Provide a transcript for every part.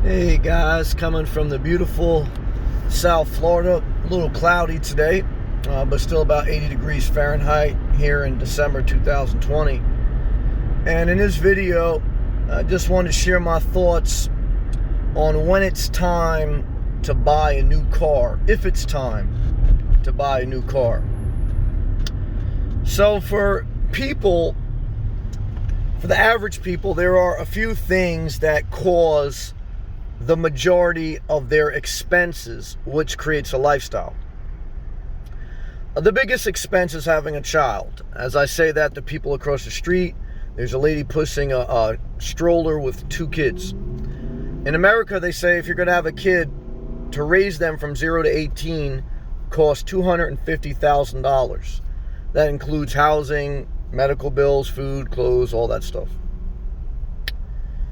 Hey guys, coming from the beautiful South Florida. A little cloudy today, but still about 80 degrees Fahrenheit here in December 2020. And in this video, I just wanted to share my thoughts on when it's time to buy a new car, if it's time to buy a new car. So for the average people, there are a few things that cause the majority of their expenses, which creates a lifestyle. The biggest expense is having a child. As I say that to people across the street, there's a lady pushing a stroller with two kids. In America, they say if you're going to have a kid, to raise them from 0 to 18 costs $250,000. That includes housing, medical bills, food, clothes, all that stuff.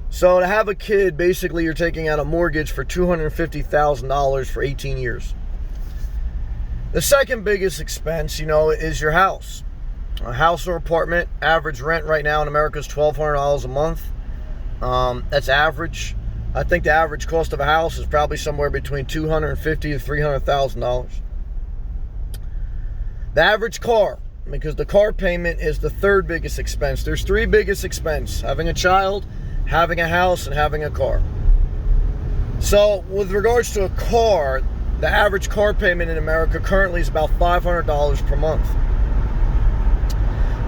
So to have a kid, basically you're taking out a mortgage for $250,000 for 18 years. The second biggest expense, is your house. A house or apartment, average rent right now in America is $1,200 a month. That's average. I think the average cost of a house is probably somewhere between $250,000 to $300,000. The average car, because the car payment is the third biggest expense. There's three biggest expenses: having a child, having a house, and having a car. So with regards to a car, the average car payment in America currently is about $500 per month.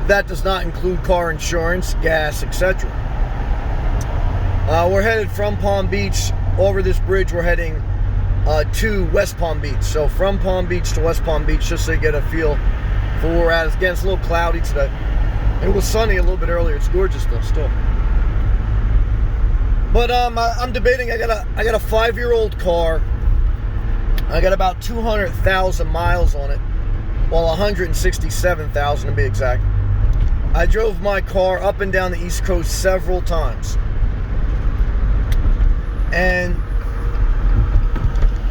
That does not include car insurance, gas, etc. We're headed from Palm Beach. Over this bridge, we're heading to West Palm Beach. So from Palm Beach to West Palm Beach, just so you get a feel for where we're at. Again, it's a little cloudy today. It was sunny a little bit earlier. It's gorgeous though, still. But I'm debating. I got a 5-year-old car. I got about 200,000 miles on it. Well, 167,000 to be exact. I drove my car up and down the East Coast several times. And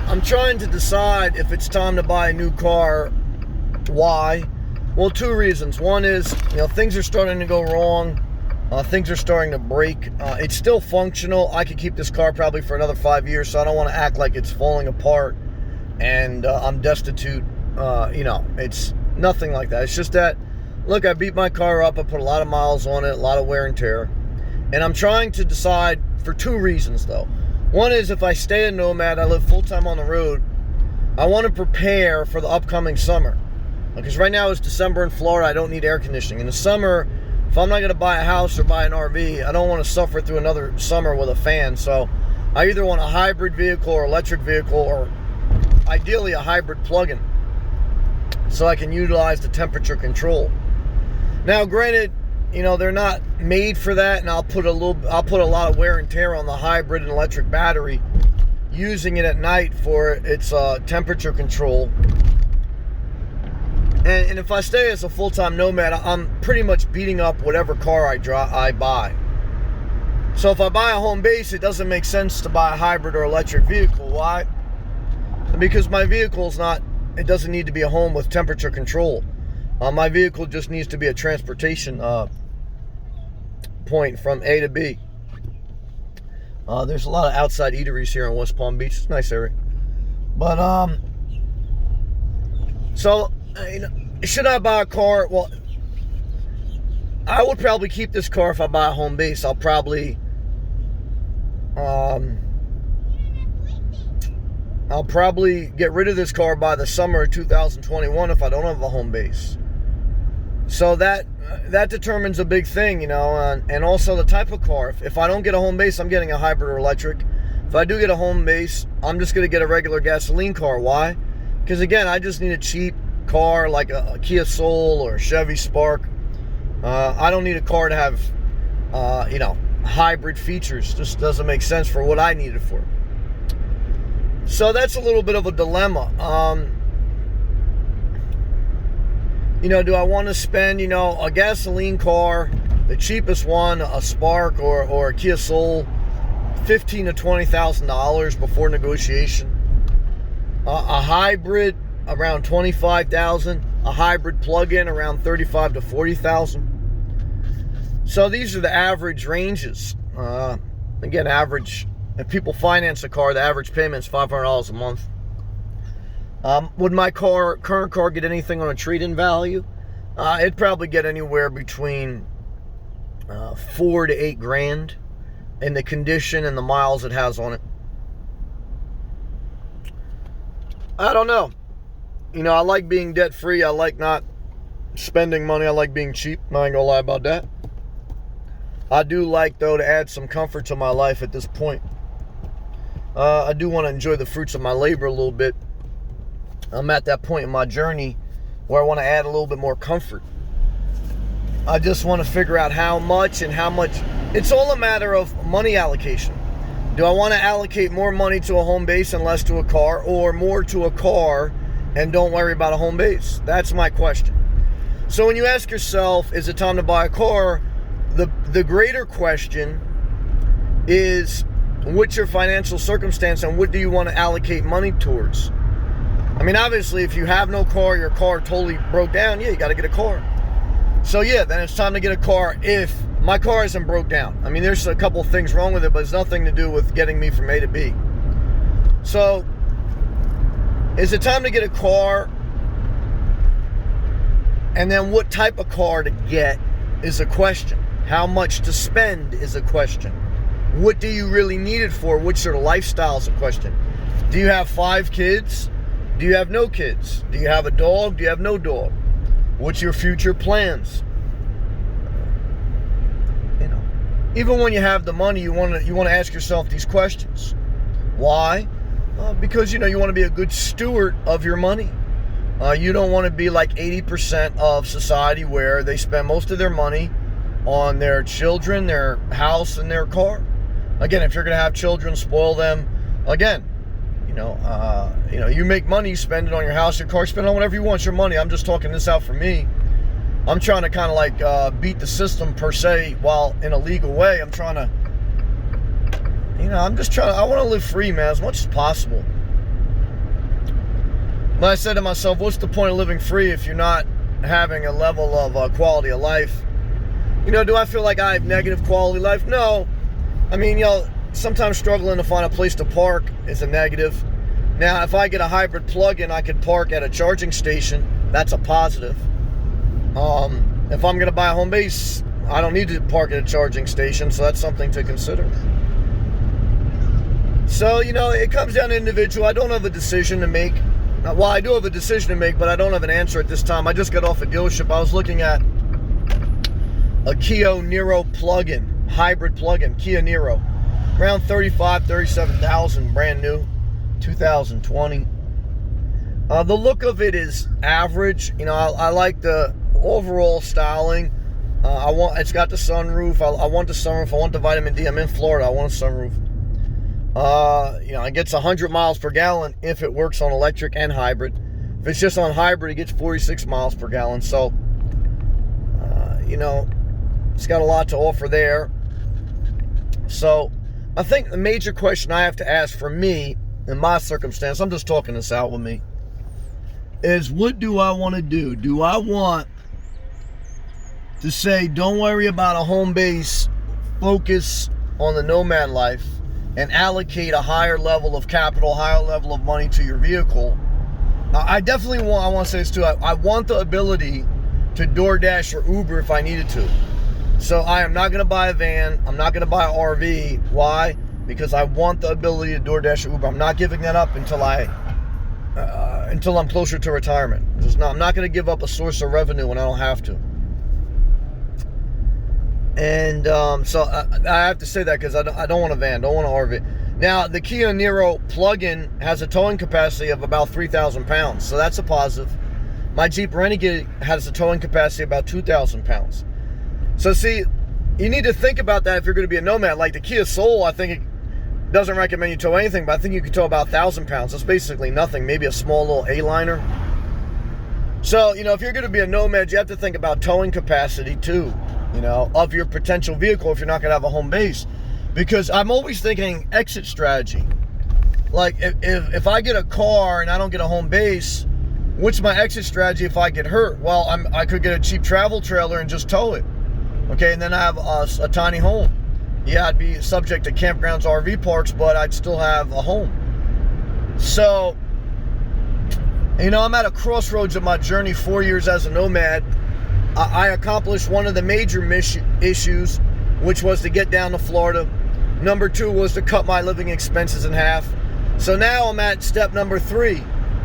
I'm trying to decide if it's time to buy a new car. Why? Well, two reasons. One is, things are starting to go wrong. Things are starting to break. It's still functional. I could keep this car probably for another 5 years, so I don't want to act like it's falling apart and I'm destitute. It's nothing like that. It's just that, look, I beat my car up. I put a lot of miles on it, a lot of wear and tear. And I'm trying to decide for two reasons, though. One is, if I stay a nomad, I live full-time on the road, I want to prepare for the upcoming summer. Because right now it's December in Florida, I don't need air conditioning. In the summer, if I'm not going to buy a house or buy an RV, I don't want to suffer through another summer with a fan. So I either want a hybrid vehicle or electric vehicle, or ideally a hybrid plug-in, so I can utilize the temperature control. Now, granted, they're not made for that, and I'll put a lot of wear and tear on the hybrid and electric battery, using it at night for its temperature control. And if I stay as a full-time nomad, I'm pretty much beating up whatever car I buy. So if I buy a home base, it doesn't make sense to buy a hybrid or electric vehicle. Why? Because my vehicle it doesn't need to be a home with temperature control. My vehicle just needs to be a transportation point from A to B. There's a lot of outside eateries here in West Palm Beach. It's a nice area. But, should I buy a car? Well, I would probably keep this car if I buy a home base. I'll probably get rid of this car by the summer of 2021 if I don't have a home base. So that determines a big thing, and also the type of car. If I don't get a home base, I'm getting a hybrid or electric. If I do get a home base, I'm just going to get a regular gasoline car. Why? Because, again, I just need a cheap car like a Kia Soul or a Chevy Spark. I don't need a car to have, hybrid features. Just doesn't make sense for what I need it for. So that's a little bit of a dilemma. Do I want to spend, a gasoline car, the cheapest one, a Spark or a Kia Soul, $15,000 to $20,000 before negotiation? A hybrid, around $25,000. A hybrid plug-in, around $35,000 to $40,000. So these are the average ranges. Again, average if people finance a car, the average payment is $500 a month. Would my current car get anything on a trade-in value? It'd probably get anywhere between $4 to $8 grand in the condition and the miles it has on it. I don't know. I like being debt-free. I like not spending money. I like being cheap. I ain't gonna lie about that. I do like, though, to add some comfort to my life at this point. I do want to enjoy the fruits of my labor a little bit. I'm at that point in my journey where I want to add a little bit more comfort. I just want to figure out how much and how much. It's all a matter of money allocation. Do I want to allocate more money to a home base and less to a car, or more to a car and don't worry about a home base? That's my question. So when you ask yourself, is it time to buy a car? The greater question is, what's your financial circumstance and what do you want to allocate money towards? I mean, obviously, if you have no car, your car totally broke down, yeah, you got to get a car. So yeah, then it's time to get a car if my car isn't broke down. I mean, there's a couple of things wrong with it, but it's nothing to do with getting me from A to B. So, is it time to get a car? And then what type of car to get is a question. How much to spend is a question. What do you really need it for? What's your lifestyle is a question. Do you have 5 kids? Do you have no kids? Do you have a dog? Do you have no dog? What's your future plans? Even when you have the money, you want to ask yourself these questions. Why? Because you want to be a good steward of your money. You don't want to be like 80% of society where they spend most of their money on their children, their house, and their car. Again, if you're going to have children, spoil them. Again, you make money, you spend it on your house, your car, spend it on whatever you want. It's your money. I'm just talking this out for me. I'm trying to kind of like beat the system per se, while in a legal way. I'm trying to, I want to live free, man, as much as possible. But I said to myself, what's the point of living free if you're not having a level of quality of life? Do I feel like I have negative quality of life? No. I mean, sometimes struggling to find a place to park is a negative. Now, if I get a hybrid plug-in, I could park at a charging station. That's a positive. If I'm going to buy a home base, I don't need to park at a charging station, so that's something to consider. So, it comes down to individual. I don't have a decision to make. Well, I do have a decision to make, but I don't have an answer at this time. I just got off a dealership. I was looking at a Kia Niro plug-in, hybrid plug-in, Kia Niro. Around $37,000, brand new, 2020. The look of it is average. I like the overall styling. It's got the sunroof. I want the sunroof. I want the vitamin D. I'm in Florida. I want a sunroof. It gets 100 miles per gallon if it works on electric and hybrid. If it's just on hybrid, it gets 46 miles per gallon. So, it's got a lot to offer there. So, I think the major question I have to ask for me, in my circumstance, I'm just talking this out with me, is what do I want to do? Do I want to say, don't worry about a home base, focus on the nomad life, and allocate a higher level of capital, higher level of money to your vehicle? I definitely want, I want to say this too, I want the ability to DoorDash or Uber if I needed to. So I am not going to buy a van. I'm not going to buy an RV. Why? Because I want the ability to DoorDash or Uber. I'm not giving that up until I'm closer to retirement. I'm not going to give up a source of revenue when I don't have to. And so I have to say that because I don't want a van, don't want an RV. Now, the Kia Niro plug-in has a towing capacity of about 3,000 pounds, so that's a positive. My Jeep Renegade has a towing capacity of about 2,000 pounds. So see, you need to think about that if you're going to be a nomad. Like the Kia Soul, I think it doesn't recommend you tow anything, but I think you can tow about 1,000 pounds. That's basically nothing, maybe a small little A-liner. So, if you're going to be a nomad, you have to think about towing capacity too, of your potential vehicle if you're not going to have a home base. Because I'm always thinking exit strategy. Like, if I get a car and I don't get a home base, what's my exit strategy if I get hurt? Well, I could get a cheap travel trailer and just tow it. Okay, and then I have a tiny home. Yeah, I'd be subject to campgrounds, RV parks, but I'd still have a home. So, you know, I'm at a crossroads of my journey. 4 years as a nomad. I accomplished one of the major issues, which was to get down to Florida. Number 2 was to cut my living expenses in half. So now I'm at step number 3,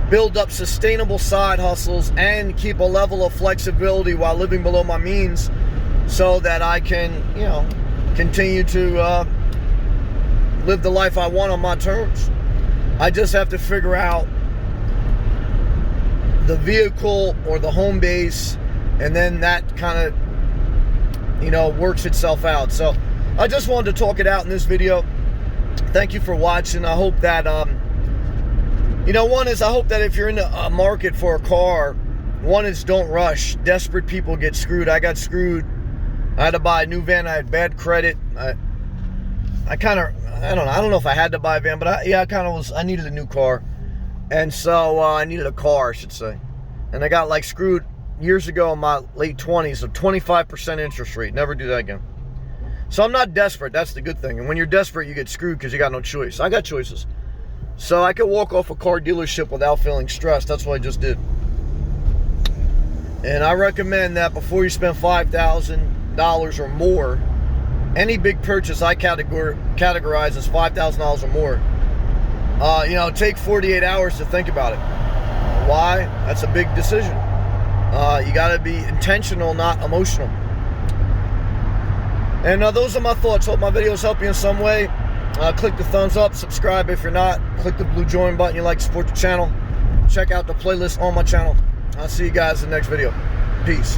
build up sustainable side hustles and keep a level of flexibility while living below my means so that I can, you know, continue to live the life I want on my terms. I just have to figure out the vehicle or the home base, and then that kind of, you know, works itself out. So I just wanted to talk it out in this video. Thank you for watching. I hope that, you know, one is I hope that if you're in the market for a car, one is don't rush. Desperate people get screwed. I got screwed. I had to buy a new van. I had bad credit. I kind of, I don't know if I had to buy a van, but I needed a new car. And so I needed a car, I should say. And I got like screwed years ago in my late 20s, a 25% interest rate. Never do that again. So I'm not desperate. That's the good thing. And when you're desperate, you get screwed because you got no choice. I got choices. So I could walk off a car dealership without feeling stressed. That's what I just did. And I recommend that before you spend $5,000 or more, any big purchase I categorize as $5,000 or more, you know, take 48 hours to think about it. Why? That's a big decision. You got to be intentional, not emotional. And those are my thoughts. Hope my videos help you in some way. Click the thumbs up, subscribe if you're not. Click the blue join button you like to support the channel. Check out the playlist on my channel. I'll see you guys in the next video. Peace.